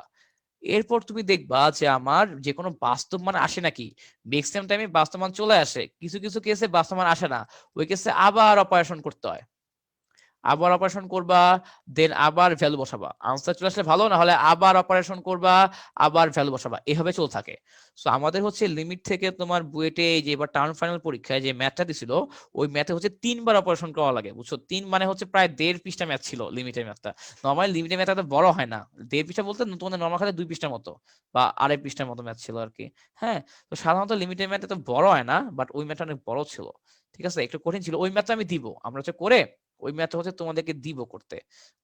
এরপর তুমি দেখবা যে আমার যে কোনো বাস্তব মান আসে নাকি। ম্যাক্সিমাম টাইমে বাস্তব মান চলে আসে, কিছু কিছু কেসে বাস্তব মান আসে না, ওই কেসে আবার অপারেশন করতে হয়। আবার অপারেশন করবা, দেন আবার ভ্যালু বসাবা, আনসার চলে আসলে ভালো, না হলে আবার অপারেশন করবা, আবার ভ্যালু বসাবা, এভাবে চলতে থাকে। সো আমাদের হচ্ছে লিমিট থেকে তোমার বুয়েটে যে এবার টার্ম ফাইনাল পরীক্ষায় যে ম্যাথটা দিছিল, ওই ম্যাথে হচ্ছে 3বার অপারেশন করা লাগে, বুঝছো। 3 মানে হচ্ছে প্রায় 1.5 পৃষ্ঠা ম্যাথ ছিল লিমিটের ম্যাথটা। নর্মালি লিমিটের ম্যাথ এত বড় হয় না, 1.5 পৃষ্ঠা বলতে তোমাদের নর্মাল খাতে 2 পৃষ্ঠার মতো বা 2.5 পৃষ্ঠার মতো ম্যাথ ছিল আর কি। হ্যাঁ, তো সাধারণত লিমিটের ম্যাথ এত বড় হয় না, বাট ওই ম্যাথটা অনেক বড় ছিল। ঠিক আছে, একটু কঠিন ছিল। ওই ম্যাথটা আমি দিব, আমরা হচ্ছে করে ওই ম্যাথ হচ্ছে তোমাদেরকে দিব করতে,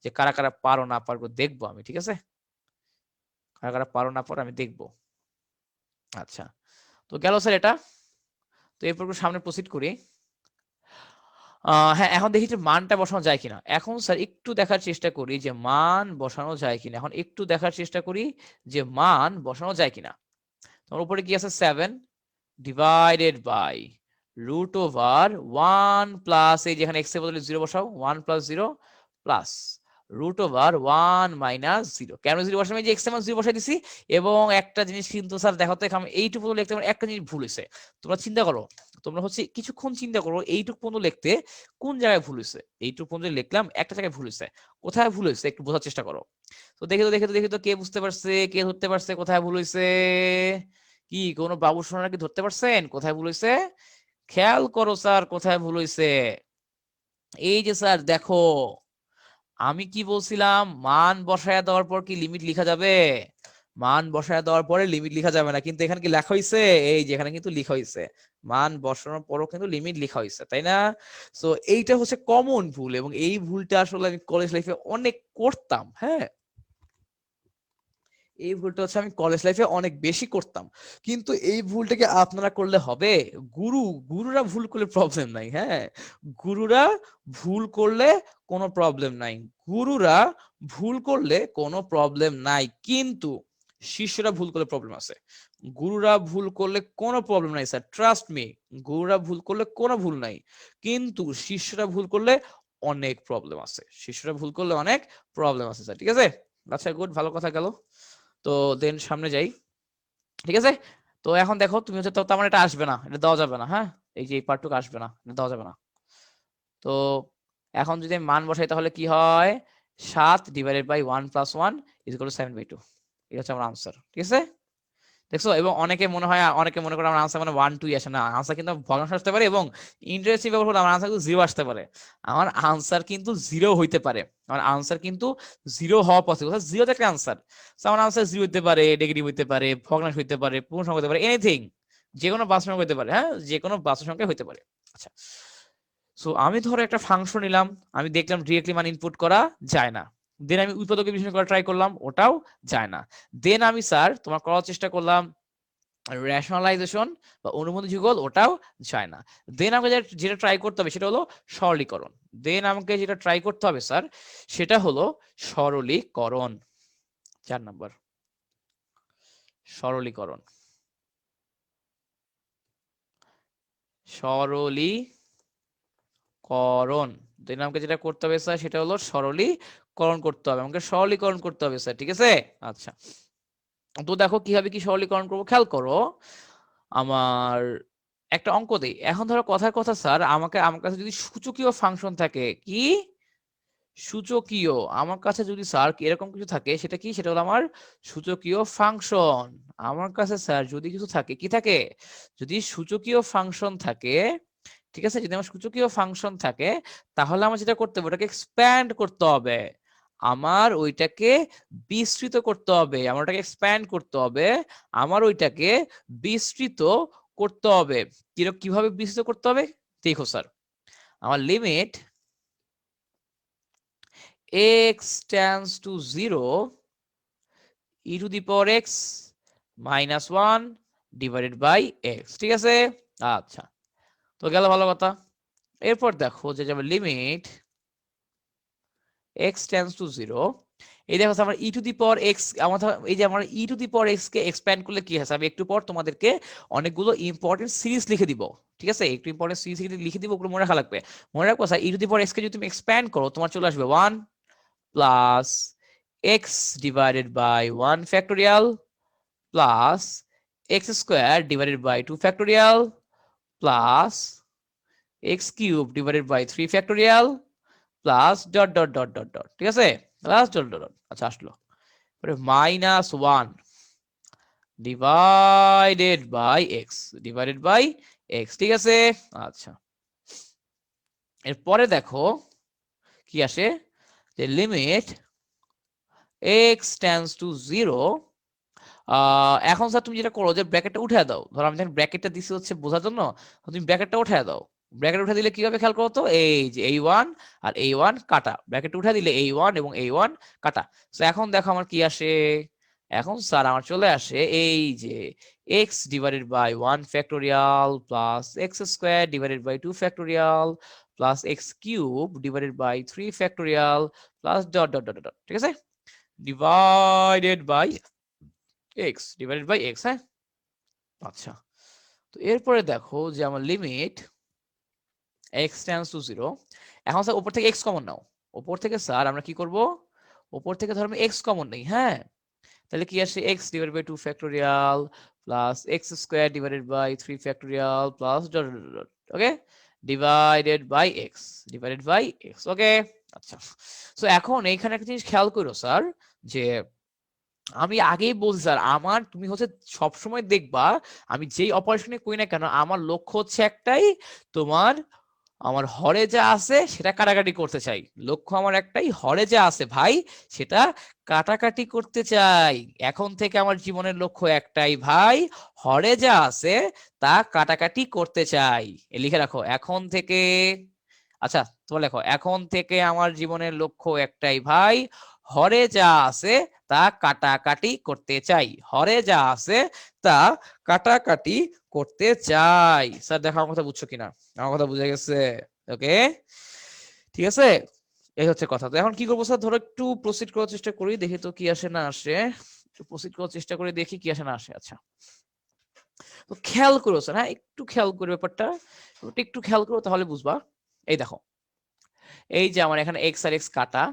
যে কারা কারা পারো না পারবো দেখবো আমি। ঠিক আছে, কারা কারা পারো না পারো আমি দেখবো। আচ্ছা, তো গেল স্যার এটা। তো এরপর সামনে প্রসিড করি। হ্যাঁ, এখন দেখি যে মানটা বসানো যায় কিনা। এখন স্যার একটু দেখার চেষ্টা করি যে মান বসানো যায় কিনা। এখন একটু দেখার চেষ্টা করি যে মান বসানো যায় কিনা। তোমার উপরে কি আছে, 7 divided by root over 1 plus, এই যেখানে এক্স এর বদলে 0 বসাও, 1 plus 0 plus root over 1 minus 0। কেন 0 বসালাম, এই যে এক্স এর মান 0 বসাই দিছি। এবং একটা জিনিস কিন্তু স্যার দেখো তো, আমি এইটুকু পর্যন্ত লিখতে, একটা জিনিস ভুল হয়েছে। তোমরা চিন্তা করো, তোমরা হচ্ছে কিছুক্ষণ চিন্তা করো, এইটুকু পর্যন্ত লিখতে কোন জায়গায় ভুল হয়েছে। এইটুকু পর্যন্ত লিখলাম, একটা জায়গায় ভুল হয়েছে, কোথায় ভুল হয়েছে একটু বোঝার চেষ্টা করো। তো দেখি তো কে বুঝতে পারছে, কে ধরতে পারছে কোথায় ভুল হয়েছে। কি কোনো বাবু সোনারা কি ধরতে পারছেন কোথায় ভুল হয়েছে? খেয়াল করো স্যার, কোথায় ভুল হয়েছে। এই যে স্যার দেখো, আমি কি বলছিলাম, মান বসায়া দেওয়ার পর কি লিমিট লিখা যাবে? মান বসায়া দেওয়ার পরে লিমিট লিখা যাবে না, কিন্তু এখানে কি লেখা হয়েছে? এই যেখানে কিন্তু লিখা হয়েছে, মান বসানোর পরও কিন্তু লিমিট লিখা হয়েছে, তাই না? সো এইটা হচ্ছে কমন ভুল, এবং এই ভুলটা আসলে আমি কলেজ লাইফে অনেক করতাম। হ্যাঁ, এই ভুলটা হচ্ছে আমি কলেজ লাইফে অনেক বেশি করতাম। কিন্তু এই ভুলটাকে আপনারা করলে হবে? গুরুরা ভুল করলে প্রবলেম নাই। হ্যাঁ, গুরুরা ভুল করলে কোনো প্রবলেম নাই, গুরুরা ভুল করলে কোনো প্রবলেম নাই, কিন্তু শিষ্যরা ভুল করলে প্রবলেম আছে। গুরুরা ভুল করলে কোনো প্রবলেম নাই স্যার, ট্রাস্ট মি। গুরুরা ভুল করলে কোনো ভুল নাই, কিন্তু শিষ্যরা ভুল করলে অনেক প্রবলেম আছে, শিষ্যরা ভুল করলে অনেক প্রবলেম আছে স্যার। ঠিক আছে, আচ্ছা গুড, ভালো কথা গেল। তো দেন সামনে যাই। ঠিক আছে, তো এখন দেখো তুমি হচ্ছে, তো আমার এটা আসবে না, এটা দেওয়া যাবে না। হ্যাঁ, এই যে এই পার্টটুকু আসবে না, এটা দেওয়া যাবে না। তো এখন যদি আমি মান বসাই, তাহলে কি হয়, 7 divided by 1 plus 1 is equal to 7/2। এটা হচ্ছে আমার আনসার। ঠিক আছে, দেখছো। এবং অনেকে মনে করে আমার আনসার মানে 1 2 আসে না, আনসার কিন্তু ভগ্নাংশ আসতে পারে, এবং ইন্টারেস্টিং ব্যাপার হলো আমার আনসার কিন্তু 0 আসতে পারে। আমার আনসার কিন্তু 0 হইতে পারে, আমার আনসার কিন্তু 0 হওয়া পসিবল। 0 একটা আনসার, আমার আনসার 0 হইতে পারে, নেগেটিভ হইতে পারে, ভগ্নাংশ হইতে পারে, পূর্ণ সংখ্যা হইতে পারে, এনিথিং, যে কোনো বাস্তব সংখ্যা হইতে পারে। হ্যাঁ, যে কোনো বাস্তব সংখ্যা হইতে পারে। আচ্ছা, সো আমি ধরো একটা ফাংশন নিলাম, আমি দেখলাম ডিরেক্টলি মান ইনপুট করা যায় না। দেন আমি উৎপাদক বিশ্লেষণ করা ট্রাই করলাম, ওটাও যায় না। দেন আমি স্যার তোমার করার চেষ্টা করলাম রেশনালাইজেশন বা অনুবন্ধী যুগল, ওটাও যায় না। দেন আমাকে যেটা ট্রাই করতে হবে সেটা হলো সরলীকরণ। দেন আমাকে যেটা ট্রাই করতে হবে স্যার, সেটা হলো সরলীকরণ। 4 নম্বর, সরলীকরণ। সরলীকরণ, দেন আমাকে যেটা করতে হবে স্যার সেটা হলো সরলীকরণ করতে হবে, আমাকে সরলীকরণ করতে হবে স্যার। ঠিক আছে, আচ্ছা, তো দেখো কিভাবে কি সরলীকরণ করবো, খেয়াল করো। আমার একটা অঙ্ক দেই। এখন ধরো কথার কথা স্যার, আমার কাছে যদি সূচকীয় ফাংশন থাকে, কি সূচকীয়, আমার কাছে যদি স্যার এরকম কিছু থাকে, সেটা কি, সেটা হলো আমার সূচকীয় ফাংশন। আমার কাছে স্যার যদি কিছু থাকে, কি থাকে, যদি সূচকীয় ফাংশন থাকে, ঠিক আছে, যদি আমার সূচকীয় ফাংশন থাকে, তাহলে আমার যেটা করতে হবে, ওটাকে এক্সপ্যান্ড করতে হবে। আমার ওইটাকে বিস্তৃত করতে হবে, আমার ওটাকে এক্সপ্যান্ড করতে হবে, আমার ওইটাকে বিস্তৃত করতে হবে। কিভাবে বিস্তৃত করতে হবে দেখো স্যার, আমার limit x tends to 0 e to the power x minus 1 divided by x, ঠিক আছে? আচ্ছা, তো গেল ভালো কথা। এরপর দেখো যে যাবে লিমিট x tends to 0, এই দেখো আমার e to the power x, এই যে আমার e to the power x K expand করলে কি হয়, আমি একটু পর তোমাদেরকে অনেকগুলো ইম্পর্টেন্ট সিরিজ লিখে দিব, ঠিক আছে? একটু ইম্পর্টেন্ট সিরিজ লিখে দিব, ওগুলো মনে রাখা লাগবে। মনে রাখবো sir, e to the power x কে যদি তুমি এক্সপ্যান্ড করো তোমার চলে আসবে 1 plus x divided by 1 factorial plus x square divided by 2 factorial plus x cube divided by 3 factorial plus dot dot dot dot dot, ঠিক আছে? প্লাস ডট ডট ডট, আচ্ছা আসলো। মাইনাস 1 ডিভাইডেড বাই x, ঠিক আছে? আচ্ছা, এরপরে দেখো কি আসে, যে লিমিট x টেন্ডস টু 0। এখন স্যার তুমি যেটা করো যে ব্র্যাকেটটা উঠে দাও, ধরো আমি যখন ব্র্যাকেটটা দিছি হচ্ছে বোঝার জন্য, তুমি ব্র্যাকেটটা উঠে দাও। ব্র্যাকেট উঠে দিলে কি হবে খেয়াল করো তো, এই যে a1 আর a1 কাটা, ব্র্যাকেট উঠে দিলে a1 এবং a1 কাটা। তো এখন দেখো আমার কি আসে, এখন স্যার আমার চলে আসে এই যে x divided by 1 factorial plus x square divided by 2 factorial plus x cube divided by 3 factorial plus dot dot dot dot, ঠিক আছে? Divided by x divided by x, হ্যাঁ? আচ্ছা, তো এরপরে দেখো যে আমার লিমিট x টেন্ডস টু 0। এখন স্যার উপর থেকে x কমন নাও, উপর থেকে স্যার আমরা কি করব, উপর থেকে ধরো আমি x কমন নেই, হ্যাঁ? তাহলে কি আসে, x divided by 2 factorial plus x square divided by 3 factorial plus dot dot dot, okay? Divided by x, okay? আচ্ছা, সো এখন এইখানে একটা জিনিস খেয়াল করো স্যার, যে আমি আগেই বলছি স্যার, আমার তুমি হচ্ছে সবসময় দেখবা আমি যেই অপারেশনে করি না কেন আমার লক্ষ্য হচ্ছে একটাই, তোমার আমার হরে যা আছে সেটা কাটাকাটি করতে চাই। লক্ষ্য আমার একটাই, হরে যা আছে ভাই সেটা কাটাকাটি করতে চাই। এখন থেকে আমার জীবনের লক্ষ্য একটাই ভাই, হরে যা আছে তা কাটাকাটি করতে চাই। লিখে রাখো এখন থেকে। আচ্ছা, তোমার লেখো, এখন থেকে আমার জীবনের লক্ষ্য একটাই ভাই, হরে যা আছে তা কাটাকাটি করতে চাই, হরে যা আছে তা কাটাকাটি করতে চাই। স্যার দেখো আমার কথা বুঝছো কিনা, আমার কথা বুঝে গেছে? ওকে, ঠিক আছে, এই হচ্ছে কথা। তো এখন কি করবো স্যার, ধরো একটু প্রসিড করার চেষ্টা করি, দেখি তো কি আসে না আসে, একটু প্রসিড করার চেষ্টা করে দেখি কি আসে না আসে। আচ্ছা, তো খেয়াল করো স্যার, হ্যাঁ একটু খেয়াল করে ব্যাপারটা, একটু খেয়াল করো তাহলে বুঝবা। এই দেখো, এই যে আমার এখানে এক্স আর এক্স কাটা,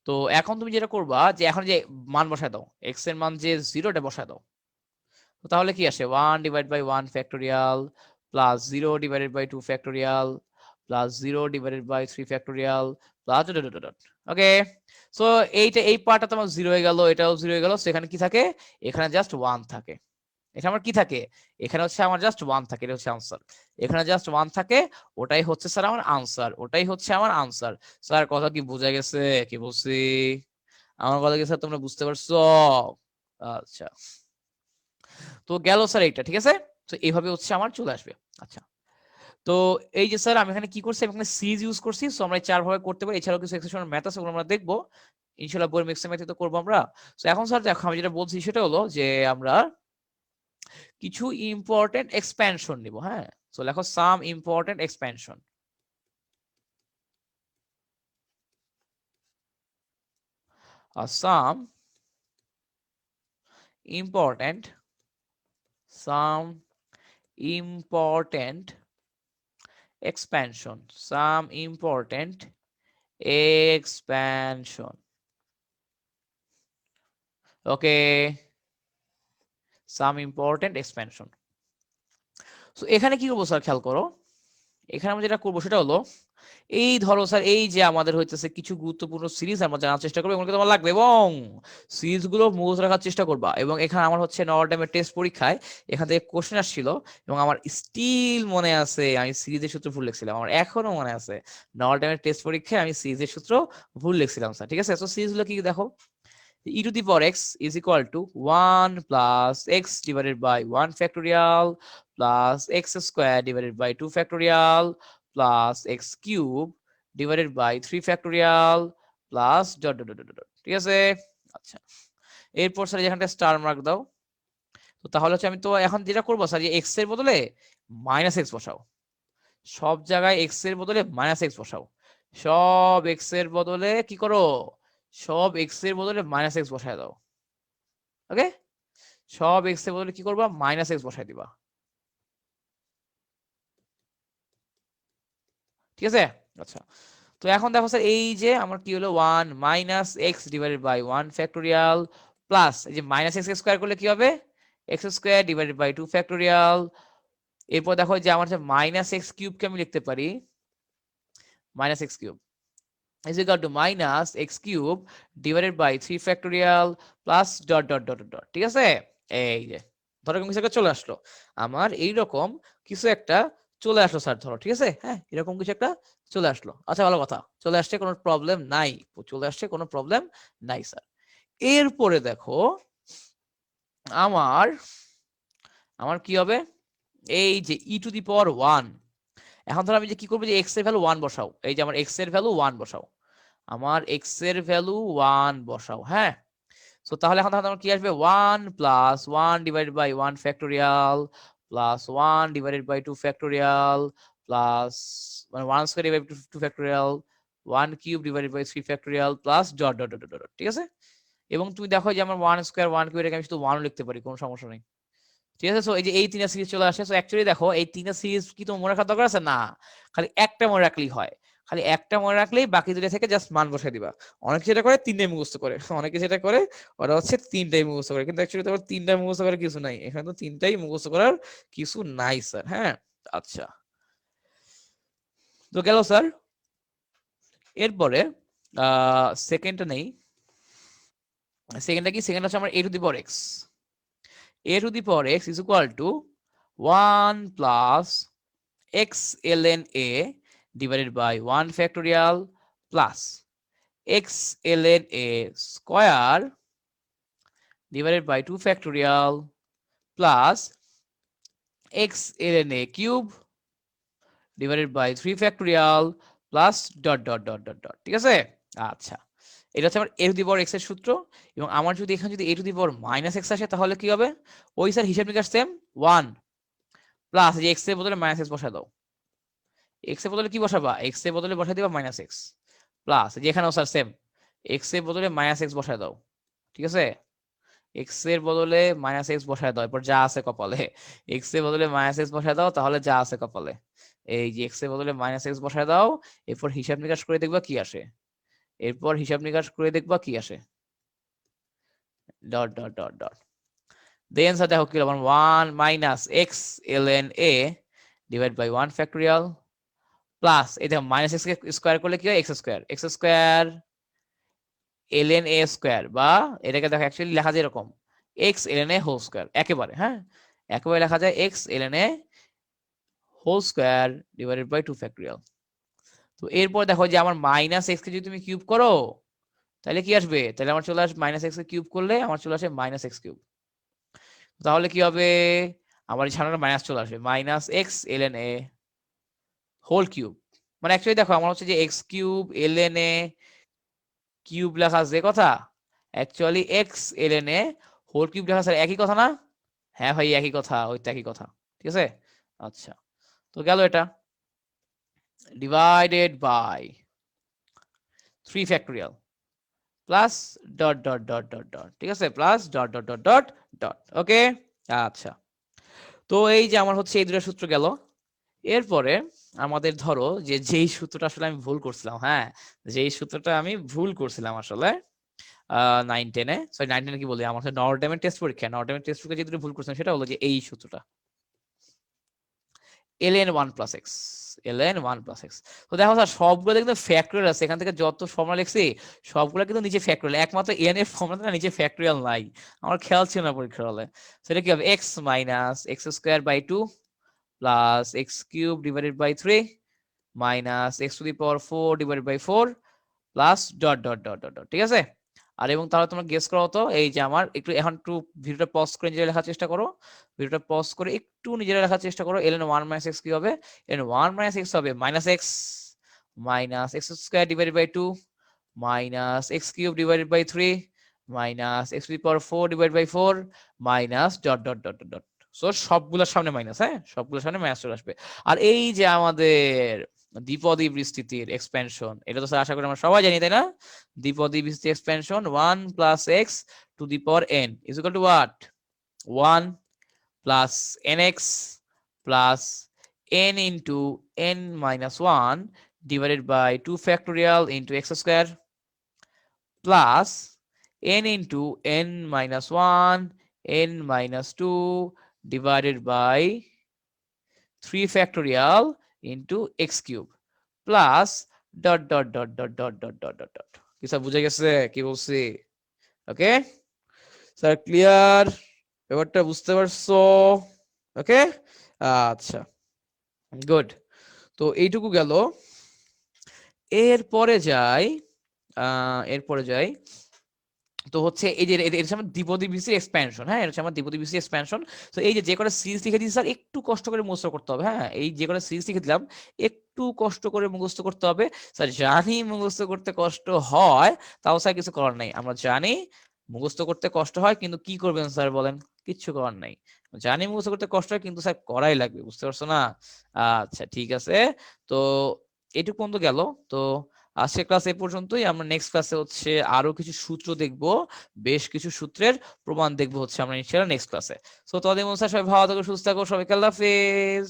তো এখন তুমি যেটা করবা যে এখন যে মান বসায় দাও, এক্স এর মান যে 0টা বসায় দাও, তো তাহলে কি আসে 1 divide by 1 factorial plus 0 divided by 2 factorial plus 0 divided by 3 factorial plus dot dot dot, okay? So এই পার্টটা তোমার 0 হয়ে গেল, এটাও 0 হয়ে গেল, সো এখানে কি থাকে, এখানে জাস্ট 1 থাকে। এখানে আমার কি থাকে, এখানে হচ্ছে আমার জাস্ট 1 থাকে, এটা হচ্ছে আনসার। এখানে জাস্ট 1 থাকে, ওটাই হচ্ছে স্যার আমার আনসার, ওটাই হচ্ছে আমার আনসার। স্যার কথা কি বোঝা গেছে, কি বলছি? আমার কথা কি স্যার তোমরা বুঝতে পারছো? আচ্ছা, তো গেল স্যার এইটা, ঠিক আছে? তো এইভাবে হচ্ছে আমার চলে আসবে। আচ্ছা, তো এই যে স্যার আমি এখানে কি করছি, আমি এখানে সিজ ইউজ করছি, সো আমরা এই 4 ভাবে করতে পারি। এছাড়াও কিছু এক্সেপশনাল ম্যাথ আছে, ওগুলো আমরা দেখবো ইনশাআল্লাহ, বইয়ের মিক্সড ম্যাথে তো করবো আমরা। তো এখন স্যার দেখো আমি যেটা বলছি সেটা হলো যে আমরা কিছু ইম্পর্টেন্ট এক্সপ্যানশন নিব, হ্যাঁ? সো লেখো some important expansion. Some important some important expansion, some important expansion, okay, some important expansion। So এখানে কি করবো স্যার খেয়াল করো, এখানে আমরা যেটা করবো সেটা হলো এই ধরো স্যার, এই যে আমাদের হইতেছে কিছু গুরুত্বপূর্ণ সিরিজ আমরা জানার চেষ্টা করবো, এগুলো তোমার লাগবে এবং সিরিজ গুলো মুখস্থ রাখার চেষ্টা করবা। এবং এখানে আমার হচ্ছে নভরটাইমের টেস্ট পরীক্ষায় এখান থেকে কোশ্চেন আসছিল, এবং আমার স্টিল মনে আছে আমি সিরিজের সূত্র ভুল লিখছিলাম, আমার এখনো মনে আছে নভরটাইমের টেস্ট পরীক্ষায় আমি সিরিজের সূত্র ভুল লিখছিলাম স্যার। ঠিক আছে, তো সিরিজ গুলো কি দেখো, e to the power x is equal to 1 plus x divided by 1 factorial plus x square divided by 2 factorial plus x cube divided by 3 factorial plus dot dot dot dot dot। ঠিক আছে, আচ্ছা এরপর sir যেখানটা star mark দাও, তো তাহলে হচ্ছে আমি তো এখন যেটা করবো স্যার, যে x এর বদলে মাইনাস এক্স বসাও, সব জায়গায় x এর বদলে মাইনাস এক্স বসাও, সব x এর বদলে কি করো, সব x এর বদলে মাইনাস এক্স বসায় দাও। ওকে, সব এক্স এর বদলে কি করবা, মাইনাস এক্স বসাই দিবা। ঠিক আছে, আচ্ছা তো এখন দেখো স্যার, এই যে আমার কি হলো, 1 minus x divided by 1 factorial plus এই যে মাইনাস এক্স স্কোয়ার করলে কি হবে, x square divided by 2 factorial. এরপর দেখো যে আমার মাইনাস এক্স কিউবকে আমি লিখতে পারি minus x cube is equal to minus x cube divided by 3 factorial plus dot dot dot dot dot। ঠিক আছে, এই যে ধরো এরকম কিছু একটা চলে আসলো, আমার এইরকম কিছু একটা চলে আসলো স্যার, ধরো ঠিক আছে, হ্যাঁ এরকম কিছু একটা চলে আসলো, আচ্ছা ভালো কথা, চলে আসছে কোনো প্রবলেম নাই, চলে আসছে কোনো প্রবলেম নাই স্যার। এরপরে দেখো আমার আমার কি হবে, এই যে ই টু দি পাওয়ার 1, এখন ধরো আমি যে কি করবো, যে এক্স এর ভ্যালু 1 বসাও, এই যে আমার এক্স এর ভ্যালু 1 বসাও, আমার এক্স এর ভ্যালু 1 বসাও, হ্যাঁ সো তাহলে এখন তাহলে আমার কি আসবে, 1 plus 1 divided by 1 factorial plus 1 divided by 2 factorial plus মানে 1 square divided by 2 factorial 1 cube divided by 3 factorial plus dot dot dot dot. ঠিক আছে, এবং তুমি দেখো যে আমার 1 স্কয়ার 1 কিউব এটাকে আমি শুধু 1 লিখতে পারি, কোনো সমস্যা নেই। ঠিক আছে, সো এই যে এই তিনটা সিরিজ চলে আসে, সো অ্যাকচুয়ালি দেখো এই তিনটা সিরিজ কি তোমার মনে রাখার দরকার আছে না, খালি একটা মনে রাখলেই হয়, খালি একটা মনে রাখলেই বাকি দুটো থেকে জাস্ট মান বসাই দিবা। অনেকে যেটা করে তিনটাই মুখস্থ করে, অনেকে যেটা করে ওরা হচ্ছে তিনটাই মুখস্থ করে, কিন্তু অ্যাকচুয়ালি তোমার তিনটা মুখস্থ করার কিছু নাই, এখানে তো তিনটাই মুখস্থ করার কিছু নাই স্যার। হ্যাঁ আচ্ছা, তো গেল স্যার। এরপরে সেকেন্ডটা নেই, সেকেন্ডটা কি, সেকেন্ড হচ্ছে আমার a two the power x, a to the power x is equal to 1 plus x ln a divided by 1 factorial plus x ln a square divided by 2 factorial plus x ln a cube divided by 3 factorial plus dot dot dot dot dot। ঠিক আছে, আচ্ছা এটা হচ্ছে আমার a two the power x এর সূত্র, এবং আমার যদি এখানে যদি a two the power minus x আসে তাহলে কি হবে, ওই স্যার হিসাব নিকাশ সেম, 1 প্লাস এই x এর বদলে মাইনাস x বসায় দাও, x এর বদলে কি বসাবা, x এর বদলে বসাই দিবা মাইনাস x প্লাস যেখানেও স্যার সেম, x এর বদলে মাইনাস x বসায় দাও। ঠিক আছে, x এর বদলে মাইনাস x বসায় দাও, এরপর যা আছে কপালে, x এর বদলে মাইনাস x বসায় দাও, তাহলে যা আছে কপালে, এই যে x এর বদলে মাইনাস x বসায় দাও, এরপর হিসাব নিকাশ করে দেখবা কি আসে, এরপর হিসাব নিকাশ করে দেখবা কি আসে, dot dot dot dot then sir দেখো কি হলো, 1 মাইনাস x ln a divide by 1 factorial plus এই দেখো মাইনাস x কে স্কয়ার করলে কি হয়, x square ln a square, বা এটাকে দেখো অ্যাকচুয়ালি লেখা যায় এরকম x ln a whole square, একেবারে হ্যাঁ একেবারে লেখা যায় x ln a whole square divided by 2 factorial. তো এরপর দেখো যে আমার মাইনাস x কে যদি তুমি কিউব করো তাহলে কি আসবে, তাহলে আমার চলে আসবে মাইনাস x কে কিউব করলে আমার চলে আসে মাইনাস x কিউব, তাহলে কি হবে, আমার সামনে মাইনাস চলে আসবে, minus x ln a whole cube, মানে অ্যাকচুয়ালি দেখো আমার হচ্ছে যে x cube ln a cube লেখা যে কথা, actually x ln a whole cube লেখা স্যার একই কথা না, হ্যাঁ ভাই একই কথা, ওই তো একই কথা। ঠিক আছে, আচ্ছা তো গেল এটা, divided by 3 factorial plus dot dot dot dot dot. ঠিক আছে, plus dot dot dot dot dot. Okay, আচ্ছা তো এই যে আমার হচ্ছে এই দুটো সূত্র গেল। এরপরে আমাদের ধরো যে যেই সূত্রটা আসলে আমি ভুল করছিলাম, হ্যাঁ যেই সূত্রটা আমি ভুল করছিলাম আসলে 9-10-এ, সরি 9-10 কি বলি, আমার নরডেমের টেস্ট পরীক্ষা, নরডেমের টেস্ট পরীক্ষা যেটা ভুল করছিলাম সেটা হলো যে এই সূত্রটা, ln 1 plus x, ln 1 plus x. তো দেখো স্যার সবগুলো কিন্তু ফ্যাক্টরিয়াল আছে, এখান থেকে যত ফর্মুলা লিখছি সবগুলো কিন্তু নিচে ফ্যাক্টরিয়াল, একমাত্র n এর ফর্মুলাটা নিচে ফ্যাক্টরিয়াল নাই, আমার খেয়াল ছিল না পরীক্ষার হলে। সেটা কি হবে, x minus x square by 2 plus x cube divided by 3 minus x to the power 4 divided by 4 plus dot dot dot dot dot, ঠিক আছে। আর এবং তাহলে তোমরা গেস করো তো, এই যে আমার একটু এখন একটু ভিডিওটা পজ করে নিজেরা লেখার চেষ্টা করো, ভিডিওটা পজ করে একটু নিজেরা লেখার চেষ্টা করো। ln 1 মাইনাস এক্স কি হবে, ln 1 মাইনাস এক্স হবে minus x minus x square divided by 2 minus x cube divided by 3 minus x to the power 4 divided by 4 minus dot dot dot dot dot. So সবগুলোর সামনে minus, হ্যাঁ সবগুলোর সামনে minus চলে আসবে। আর এই যে আমাদের দ্বিপদী বিস্তৃতির এক্সপেনশন, এটা তো স্যার আশা করি আমরা সবাই জানি তাই না, দ্বিপদী বিস্তৃতি expansion 1 plus x to the power n is equal two what, 1 plus nx plus n into n minus 1 divided by 2 factorial into x square plus n into n minus 1 n minus 2 divided by 3 factorial into x cube plus dot dot dot dot dot dot dot dot dot। কি sir বুঝে গেছে কি বলছি? Okay sir clear, ব্যাপারটা বুঝতে পারছো? ওকে আচ্ছা good. তো এইটুকু গেল, এরপরে যাই এরপরে যাই তো হচ্ছে এই যে এটা হচ্ছে আমার দ্বিপদী বিসির এক্সপ্যানশন, হ্যাঁ এটা হচ্ছে আমার দ্বিপদী বিসির এক্সপ্যানশন। তো এই যে কটা সিরিজ লিখে দিয়েছি স্যার একটু কষ্ট করে মুখস্থ করতে হবে, হ্যাঁ এই যে কটা সিরিজ লিখে দিলাম একটু কষ্ট করে মুখস্থ করতে হবে। স্যার জানি মুখস্থ করতে কষ্ট হয়, তাও স্যার কিছু করার নাই, আমরা জানি মুখস্থ করতে কষ্ট হয়, কিন্তু কি করবেন স্যার বলেন, কিচ্ছু করার নাই, জানি মুখস্থ করতে কষ্ট হয় কিন্তু স্যার করাই লাগবে, বুঝতে পারছো না? আচ্ছা ঠিক আছে, তো এটুকু পর্যন্ত গেল। তো আজকের ক্লাস এ পর্যন্তই, আমরা নেক্সট ক্লাসে হচ্ছে আরো কিছু সূত্র দেখবো, বেশ কিছু সূত্রের প্রমাণ দেখবো হচ্ছে আমরা ইনশাআল্লাহ নেক্সট ক্লাসে। সো ততদিন সবাই ভালো থাকো, সুস্থ থাকো, সবাইকে আল্লাহ হাফেজ।